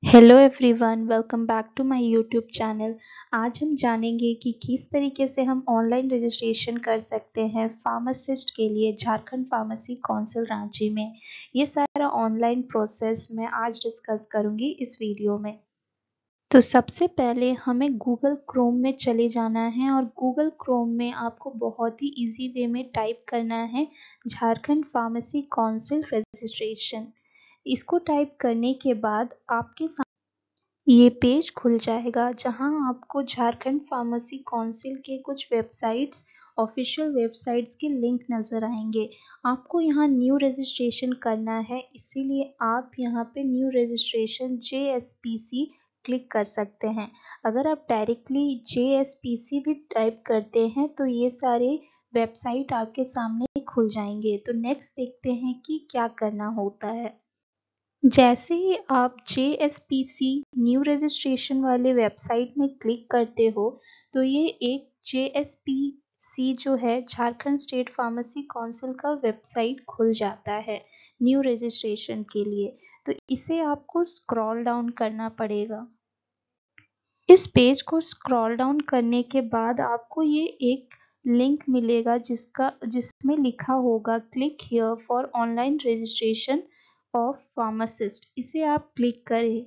Hello everyone, welcome back to my YouTube channel. आज हम जानेंगे कि किस तरीके से हम ऑनलाइन रजिस्ट्रेशन कर सकते हैं फार्मासिस्ट के लिए झारखंड फार्मेसी काउंसिल रांची में। ये सारा ऑनलाइन प्रोसेस मैं आज डिस्कस करूंगी इस वीडियो में। तो सबसे पहले हमें गूगल क्रोम में चले जाना है और गूगल क्रोम में आपको बहुत ही इजी वे में टाइप करना है झारखंड फार्मेसी काउंसिल रजिस्ट्रेशन। इसको टाइप करने के बाद आपके ये पेज खुल जाएगा जहां आपको झारखंड फार्मेसी काउंसिल के कुछ वेबसाइट्स ऑफिशियल वेबसाइट्स के लिंक नज़र आएंगे। आपको यहां न्यू रजिस्ट्रेशन करना है, इसीलिए आप यहां पे न्यू रजिस्ट्रेशन JSPC क्लिक कर सकते हैं। अगर आप डायरेक्टली JSPC भी टाइप करते हैं तो ये सारे वेबसाइट आपके सामने खुल जाएंगे। तो नेक्स्ट देखते हैं कि क्या करना होता है। जैसे ही आप JSPC न्यू रजिस्ट्रेशन वाले वेबसाइट में क्लिक करते हो तो ये एक JSPC जो है झारखंड स्टेट फार्मेसी काउंसिल का वेबसाइट खुल जाता है न्यू रजिस्ट्रेशन के लिए। तो इसे आपको स्क्रॉल डाउन करना पड़ेगा। इस पेज को स्क्रॉल डाउन करने के बाद आपको ये एक लिंक मिलेगा जिसमें लिखा होगा click here for online registration of pharmacist. इसे आप क्लिक करें।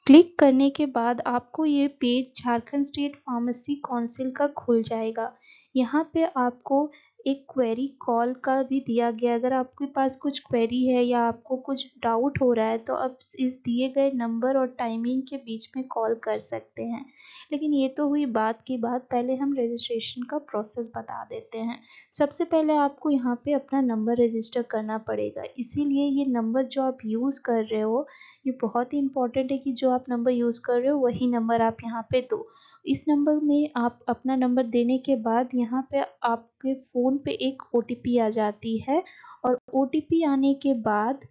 क्लिक करने के बाद आपको ये page Jharkhand state pharmacy council का खुल जाएगा। यहाँ पे आपको एक क्वेरी कॉल का भी दिया गया। अगर आपके पास कुछ क्वेरी है या आपको कुछ डाउट हो रहा है तो आप इस दिए गए नंबर और टाइमिंग के बीच में कॉल कर सकते हैं। लेकिन ये तो हुई बात की बात, पहले हम रजिस्ट्रेशन का प्रोसेस बता देते हैं। सबसे पहले आपको यहाँ पे अपना नंबर रजिस्टर करना पड़ेगा, इसीलिए ये नंबर जो आप यूज़ कर रहे हो ये बहुत ही इम्पोर्टेंट है कि जो आप नंबर यूज़ कर रहे हो वही नंबर आप यहाँ पे दो। इस नंबर में आप अपना नंबर देने के बाद यहाँ पे आपके फ़ोन पे एक OTP आ जाती है और OTP आने के बाद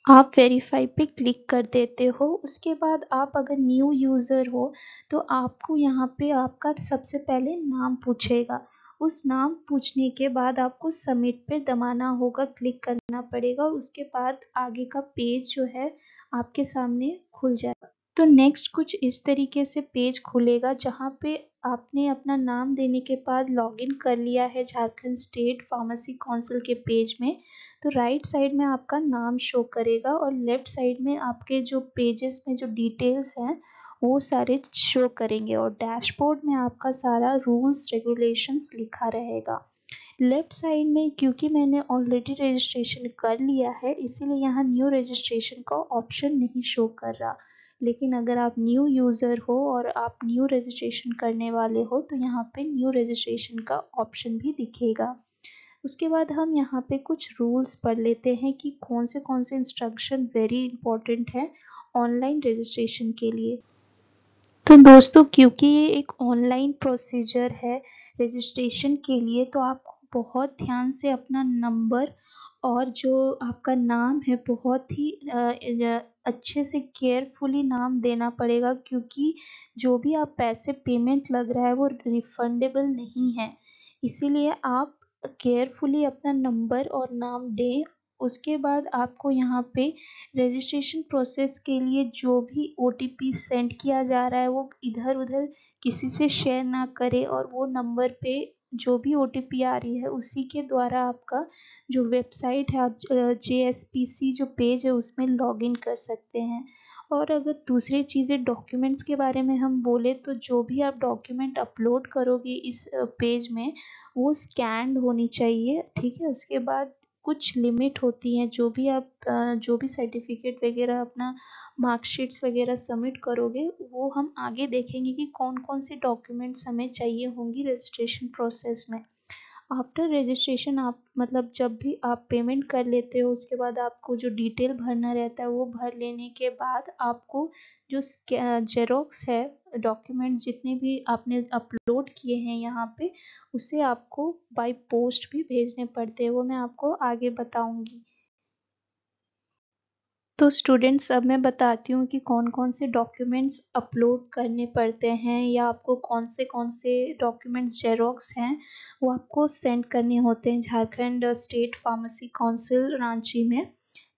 आप वेरीफाई पे क्लिक कर देते हो। उसके बाद आप अगर न्यू यूज़र हो तो आपको यहाँ पे आपका सबसे पहले नाम पूछेगा। उस नाम पूछने के बाद आपको सबमिट पे दबाना होगा, क्लिक करना पड़ेगा। उसके बाद आगे का पेज जो है आपके सामने खुल जाएगा। तो नेक्स्ट कुछ इस तरीके से पेज खुलेगा जहाँ पे आपने अपना नाम देने के बाद लॉगिन कर लिया है झारखंड स्टेट फार्मेसी काउंसिल के पेज में। तो राइट साइड में आपका नाम शो करेगा और लेफ्ट साइड में आपके जो पेजेस में जो डिटेल्स हैं वो सारे शो करेंगे और डैशबोर्ड में आपका सारा रूल्स रेगुलेशंस लिखा रहेगा। लेफ्ट साइड में क्योंकि मैंने ऑलरेडी रजिस्ट्रेशन कर लिया है इसीलिए यहाँ न्यू रजिस्ट्रेशन का ऑप्शन नहीं शो कर रहा। लेकिन अगर आप न्यू यूज़र हो और आप न्यू रजिस्ट्रेशन करने वाले हो तो यहाँ पे न्यू रजिस्ट्रेशन का ऑप्शन भी दिखेगा। उसके बाद हम यहाँ पे कुछ रूल्स पढ़ लेते हैं कि कौन से इंस्ट्रक्शन वेरी इंपॉर्टेंट है ऑनलाइन रजिस्ट्रेशन के लिए। तो दोस्तों क्योंकि ये एक ऑनलाइन प्रोसीजर है रजिस्ट्रेशन के लिए तो आपको बहुत ध्यान से अपना नंबर और जो आपका नाम है बहुत ही अच्छे से केयरफुली नाम देना पड़ेगा, क्योंकि जो भी आप पैसे पेमेंट लग रहा है वो रिफंडेबल नहीं है। इसीलिए आप केयरफुली अपना नंबर और नाम दें। उसके बाद आपको यहाँ पे रजिस्ट्रेशन प्रोसेस के लिए जो भी OTP सेंड किया जा रहा है वो इधर उधर किसी से शेयर ना करें और वो नंबर पे जो भी OTP आ रही है उसी के द्वारा आपका जो वेबसाइट है आप JSPC जो पेज है उसमें लॉगिन कर सकते हैं। और अगर दूसरी चीज़ें डॉक्यूमेंट्स के बारे में हम बोले तो जो भी आप डॉक्यूमेंट अपलोड करोगे इस पेज में वो स्कैन्ड होनी चाहिए, ठीक है। उसके बाद कुछ लिमिट होती हैं, जो भी आप जो भी सर्टिफिकेट वगैरह अपना मार्कशीट्स वगैरह सबमिट करोगे वो हम आगे देखेंगे कि कौन कौन से डॉक्यूमेंट्स हमें चाहिए होंगी रजिस्ट्रेशन प्रोसेस में। आफ्टर रजिस्ट्रेशन आप मतलब जब भी आप पेमेंट कर लेते हो उसके बाद आपको जो डिटेल भरना रहता है वो भर लेने के बाद आपको जो जेरोक्स है डॉक्यूमेंट जितने भी आपने अपलोड किए हैं यहाँ पे उसे आपको बाय पोस्ट भी भेजने पड़ते हैं, वो मैं आपको आगे बताऊंगी। तो स्टूडेंट्स अब मैं बताती हूँ कि कौन कौन से डॉक्यूमेंट्स अपलोड करने पड़ते हैं या आपको कौन से डॉक्यूमेंट्स जेरोक्स हैं वो आपको सेंड करने होते हैं Jharkhand state pharmacy council Ranchi में।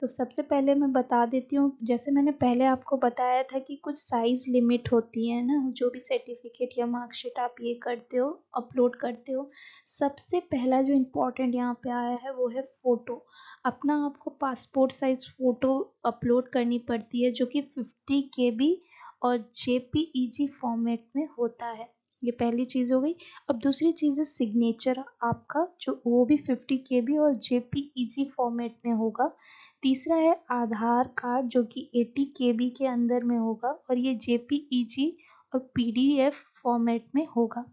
तो सबसे पहले मैं बता देती हूँ, जैसे मैंने पहले आपको बताया था कि कुछ साइज़ लिमिट होती है ना, जो भी सर्टिफिकेट या मार्कशीट आप ये करते हो, अपलोड करते हो। सबसे पहला जो इम्पोर्टेंट यहाँ पे आया है वो है फ़ोटो। अपना आपको पासपोर्ट साइज़ फ़ोटो अपलोड करनी पड़ती है, जो कि 50 KB और JPEG फॉर्मेट में होता है। ये पहली चीज़ हो गई। अब दूसरी चीज़ है सिग्नेचर आपका, जो वो भी 50 KB और JPEG फॉर्मेट में होगा। तीसरा है आधार कार्ड, जो कि 80 KB के अंदर में होगा और ये JPEG और PDF फॉर्मेट में होगा।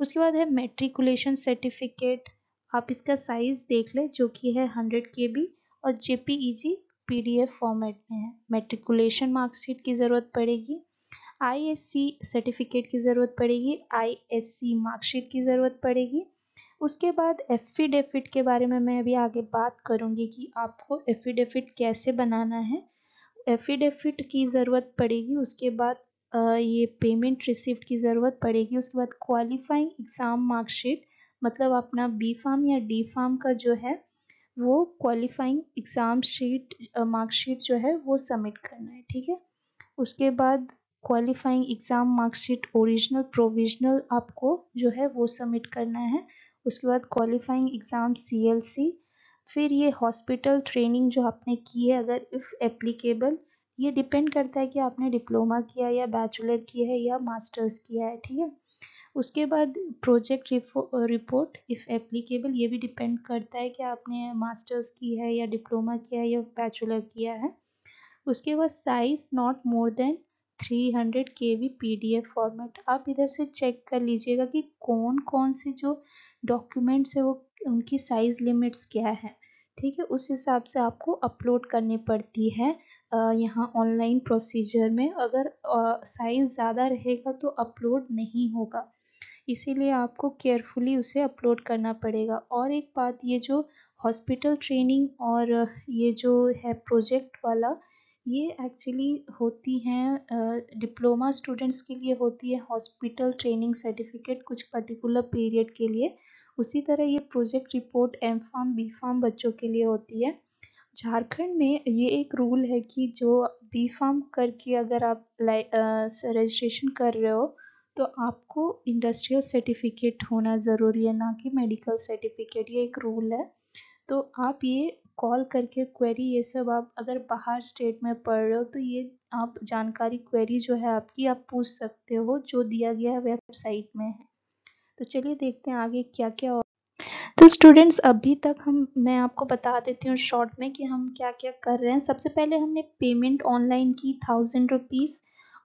उसके बाद है मैट्रिकुलेशन सर्टिफिकेट, आप इसका साइज़ देख लें, जो कि है 100 KB और JPEG PDF फॉर्मेट में है। मैट्रिकुलेशन मार्कशीट की ज़रूरत पड़ेगी, ISC सर्टिफिकेट की ज़रूरत पड़ेगी, ISC मार्कशीट की ज़रूरत पड़ेगी। उसके बाद एफिडेविट के बारे में मैं अभी आगे बात करूँगी कि आपको एफिडेविट कैसे बनाना है। एफिडेविट की ज़रूरत पड़ेगी। उसके बाद ये पेमेंट रिसिप्ट की ज़रूरत पड़ेगी। उसके बाद क्वालिफाइंग एग्ज़ाम मार्कशीट, मतलब अपना बी फार्म या डी फार्म का जो है वो क्वालिफाइंग एग्ज़ाम शीट मार्कशीट जो है वो सबमिट करना है, ठीक है। उसके बाद qualifying exam marksheet original provisional आपको जो है वो सबमिट करना है। उसके बाद क्वालिफाइंग एग्ज़ाम CLC, फिर ये हॉस्पिटल ट्रेनिंग जो आपने की है अगर इफ़ एप्लीकेबल, ये डिपेंड करता है कि आपने डिप्लोमा किया या बैचलर किया है या मास्टर्स किया है, ठीक है। उसके बाद प्रोजेक्ट रिपोर्ट इफ़ एप्लीकेबल, ये भी डिपेंड करता है कि आपने मास्टर्स की है या डिप्लोमा किया है या बैचलर किया है। उसके बाद size not more than 300 KB PDF format. आप इधर से चेक कर लीजिएगा कि कौन कौन से जो डॉक्यूमेंट्स है वो उनकी साइज लिमिट्स क्या है, ठीक है। उस हिसाब से आपको अपलोड करनी पड़ती है यहाँ ऑनलाइन प्रोसीजर में। अगर साइज ज़्यादा रहेगा तो अपलोड नहीं होगा, इसीलिए आपको केयरफुली उसे अपलोड करना पड़ेगा। और एक बात, ये जो हॉस्पिटल ट्रेनिंग और ये जो है प्रोजेक्ट वाला, ये एक्चुअली होती हैं डिप्लोमा स्टूडेंट्स के लिए होती है हॉस्पिटल ट्रेनिंग सर्टिफिकेट कुछ पर्टिकुलर पीरियड के लिए। उसी तरह ये project report M pharm B pharm बच्चों के लिए होती है। झारखंड में ये एक रूल है कि जो बी फार्म करके अगर आप रजिस्ट्रेशन कर रहे हो तो आपको इंडस्ट्रियल सर्टिफिकेट होना ज़रूरी है, ना कि मेडिकल सर्टिफिकेट। ये एक रूल है। तो आप ये कॉल करके क्वेरी, ये सब आप अगर बाहर स्टेट में पढ़ रहे हो तो ये आप जानकारी क्वेरी जो है आपकी आप पूछ सकते हो, जो दिया गया है वेबसाइट में है। तो चलिए देखते हैं आगे क्या क्या। तो स्टूडेंट्स अभी तक मैं आपको बता देती हूँ शॉर्ट में कि हम क्या क्या कर रहे हैं। सबसे पहले हमने पेमेंट ऑनलाइन की 1000 रुपीज़।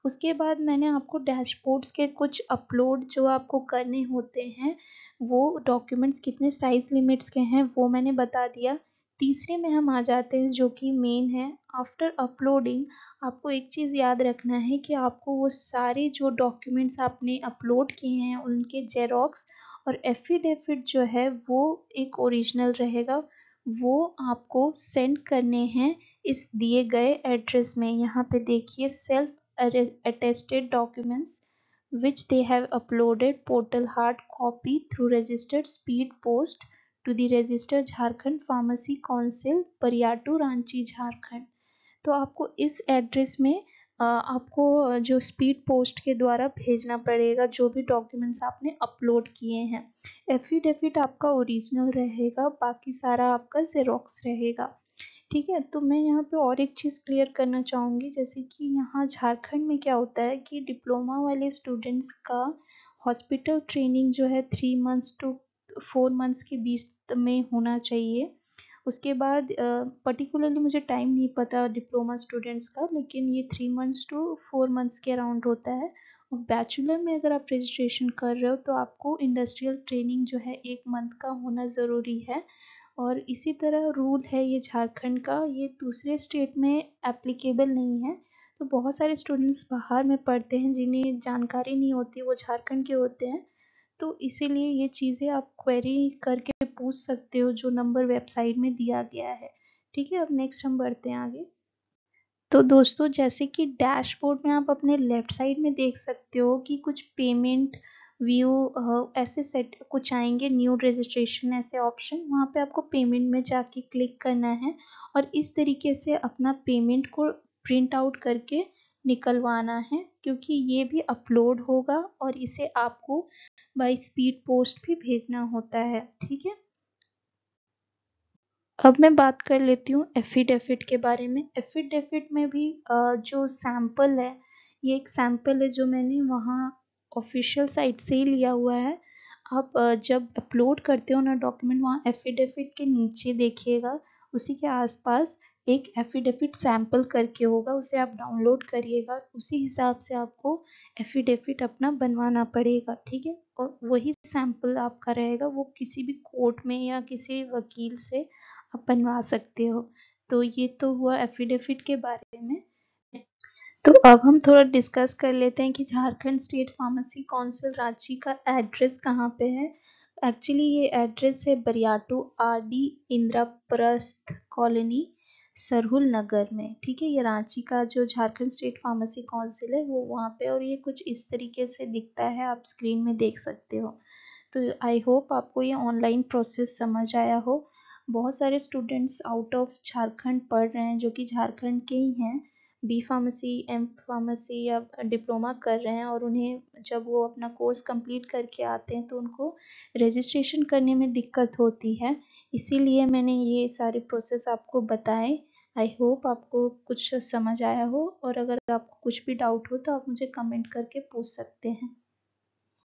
उसके बाद मैंने आपको डैशबोर्ड्स के कुछ अपलोड जो आपको करने होते हैं, वो डॉक्यूमेंट्स कितने साइज लिमिट्स के हैं वो मैंने बता दिया। तीसरे में हम आ जाते हैं जो कि मेन है। आफ्टर अपलोडिंग आपको एक चीज़ याद रखना है कि आपको वो सारे जो डॉक्यूमेंट्स आपने अपलोड किए हैं उनके जेरोक्स और एफिडेविट जो है वो एक ओरिजिनल रहेगा, वो आपको सेंड करने हैं इस दिए गए एड्रेस में। यहाँ पे देखिए self attested documents which they have uploaded portal hard copy through registered speed post to the registered Jharkhand Pharmacy Council Pariyatu Ranchi Jharkhand. तो आपको इस एड्रेस में आपको जो स्पीड पोस्ट के द्वारा भेजना पड़ेगा जो भी डॉक्यूमेंट्स आपने अपलोड किए हैं। एफिडेविट आपका ओरिजिनल रहेगा, बाकी सारा आपका जेरोक्स रहेगा, ठीक है। तो मैं यहाँ पे और एक चीज़ क्लियर करना चाहूँगी, जैसे कि यहाँ झारखंड में क्या होता है कि डिप्लोमा वाले स्टूडेंट्स का हॉस्पिटल ट्रेनिंग जो है 3 मंथ्स टू 4 मंथ्स के बीच में होना चाहिए। उसके बाद पर्टिकुलरली मुझे टाइम नहीं पता डिप्लोमा स्टूडेंट्स का, लेकिन ये 3 मंथ्स टू 4 मंथ्स के अराउंड होता है। और बैचलर में अगर आप रजिस्ट्रेशन कर रहे हो तो आपको इंडस्ट्रियल ट्रेनिंग जो है 1 मंथ का होना ज़रूरी है। और इसी तरह रूल है ये झारखंड का, ये दूसरे स्टेट में एप्लीकेबल नहीं है। तो बहुत सारे स्टूडेंट्स बाहर में पढ़ते हैं जिन्हें जानकारी नहीं होती, वो झारखंड के होते हैं। तो इसीलिए ये चीज़ें आप क्वेरी करके पूछ सकते हो जो नंबर वेबसाइट में दिया गया है, ठीक है। अब नेक्स्ट हम बढ़ते हैं आगे। तो दोस्तों जैसे कि डैशबोर्ड में आप अपने लेफ्ट साइड में देख सकते हो कि कुछ पेमेंट व्यू ऐसे सेट कुछ आएंगे, न्यू रजिस्ट्रेशन ऐसे ऑप्शन, वहाँ पे आपको पेमेंट में जाके क्लिक करना है और इस तरीके से अपना पेमेंट को प्रिंट आउट करके निकलवाना है, क्योंकि ये भी अपलोड होगा और इसे आपको बाय स्पीड पोस्ट भी भेजना होता है। ठीक है, अब मैं बात कर लेती हूँ एफिडेविट के बारे में। एफिडेविट में भी जो सैंपल है, ये एक सैंपल है जो मैंने वहाँ ऑफिशियल साइट से ही लिया हुआ है। आप जब अपलोड करते हो ना डॉक्यूमेंट, वहाँ एफिडेविट के नीचे देखिएगा, उसी के आसपास एक एफिडेविट सैंपल करके होगा, उसे आप डाउनलोड करिएगा। उसी हिसाब से आपको एफिडेविट अपना बनवाना पड़ेगा। ठीक है, और वही सैंपल आपका रहेगा, वो किसी भी कोर्ट में या किसी वकील से आप बनवा सकते हो। तो ये तो हुआ एफिडेविट के बारे में। तो अब हम थोड़ा डिस्कस कर लेते हैं कि Jharkhand state pharmacy council Ranchi का एड्रेस कहाँ पे है। एक्चुअली ये एड्रेस है बरियाटू आरडी इंद्रप्रस्थ कॉलोनी, सरहुल नगर में। ठीक है, ये रांची का जो झारखंड स्टेट फार्मेसी काउंसिल है वो वहाँ पे, और ये कुछ इस तरीके से दिखता है, आप स्क्रीन में देख सकते हो। तो आई होप आपको ये ऑनलाइन प्रोसेस समझ आया हो। बहुत सारे स्टूडेंट्स आउट ऑफ झारखंड पढ़ रहे हैं जो कि झारखंड के ही हैं, बी फार्मेसी, एम फार्मेसी या डिप्लोमा कर रहे हैं, और उन्हें जब वो अपना कोर्स कंप्लीट करके आते हैं तो उनको रजिस्ट्रेशन करने में दिक्कत होती है। इसीलिए मैंने ये सारे प्रोसेस आपको बताए। आई होप आपको कुछ समझ आया हो, और अगर आपको कुछ भी डाउट हो तो आप मुझे कमेंट करके पूछ सकते हैं।